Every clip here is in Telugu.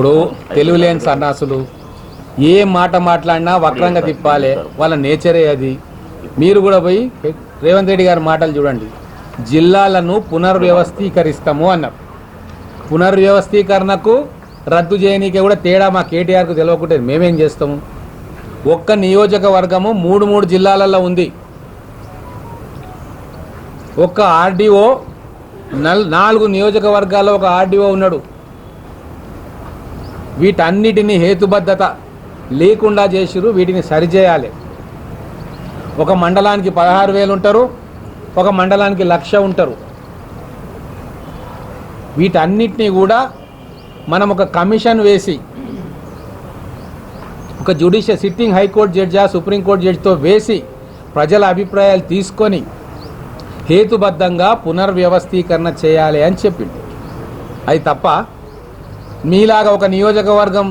ఇప్పుడు తెలివిలేని సన్నాసులు ఏ మాట మాట్లాడినా వక్రంగా తిప్పాలి, వాళ్ళ నేచరే అది. మీరు కూడా పోయి రేవంత్ రెడ్డి గారి మాటలు చూడండి. జిల్లాలను పునర్వ్యవస్థీకరిస్తాము అన్నారు. పునర్వ్యవస్థీకరణకు రద్దు చేయనీకే కూడా తేడా మా కేటీఆర్కు తెలియకుంటే మేమేం చేస్తాము? ఒక్క నియోజకవర్గము 3 జిల్లాలలో ఉంది. ఒక్క ఆర్డీఓ 4 నియోజకవర్గాల్లో ఒక ఆర్డీఓ ఉన్నాడు. వీటన్నిటినీ హేతుబద్ధత లేకుండా చేసిరు. వీటిని సరిచేయాలి. ఒక మండలానికి 16,000 ఉంటారు, ఒక మండలానికి 1,00,000 ఉంటారు. వీటన్నిటినీ కూడా మనం ఒక కమిషన్ వేసి, ఒక జ్యుడిషియల్ సిట్టింగ్ హైకోర్టు జడ్జా సుప్రీంకోర్టు జడ్జితో వేసి ప్రజల అభిప్రాయాలు తీసుకొని హేతుబద్ధంగా పునర్వ్యవస్థీకరణ చేయాలి అని చెప్పింది. అది తప్ప మీలాగా ఒక నియోజకవర్గం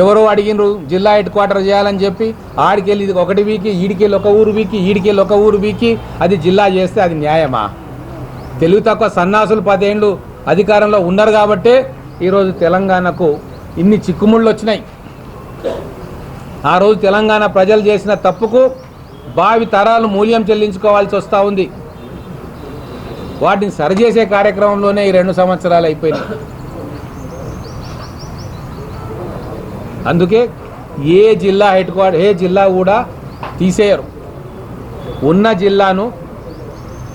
ఎవరో అడిగినరు జిల్లా హెడ్ క్వార్టర్ చేయాలని చెప్పి ఆడికెళ్ళి ఇది ఒకటి వీకి, ఈడికెళ్ళి ఒక ఊరు వీకి, ఈడికెళ్ళి ఒక ఊరు వీకి అది జిల్లా చేస్తే అది న్యాయమా? తెలుగు తక్కువ సన్నాసులు 10 ఏళ్ళు అధికారంలో ఉన్నారు కాబట్టే ఈరోజు తెలంగాణకు ఇన్ని చిక్కుముళ్ళు వచ్చినాయి. ఆ రోజు తెలంగాణ ప్రజలు చేసిన తప్పుకు భావి తరాలు మూల్యం చెల్లించుకోవాల్సి వస్తూ ఉంది. వాటిని సరిచేసే కార్యక్రమంలోనే ఈ 2 సంవత్సరాలు అయిపోయినాయి. అందుకే ఏ జిల్లా హెడ్ క్వార్టర్, ఏ జిల్లా కూడా తీసేయరు. ఉన్న జిల్లాను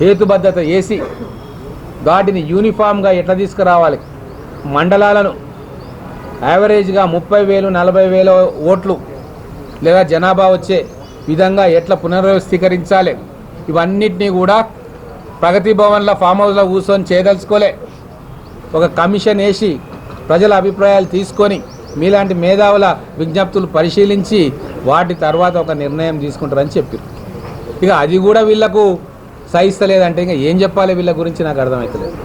హేతుబద్ధత వేసి వాటిని యూనిఫామ్గా ఎట్లా తీసుకురావాలి, మండలాలను యావరేజ్గా 30,000 40,000 ఓట్లు లేదా జనాభా వచ్చే విధంగా ఎట్లా పునర్వ్యవస్థీకరించాలి, ఇవన్నిటినీ కూడా ప్రగతి భవన్లో ఫామ్ హౌస్లో కూర్చొని చేయదలుచుకోలే. ఒక కమిషన్ వేసి ప్రజల అభిప్రాయాలు తీసుకొని మీలాంటి మేధావుల విజ్ఞప్తులు పరిశీలించి వాటి తర్వాత ఒక నిర్ణయం తీసుకుంటారని చెప్పారు. ఇక అది కూడా వీళ్లకు సహిస్తలేదంటే ఇంకా ఏం చెప్పాలి వీళ్ళ గురించి నాకు అర్థమవుతలేదు.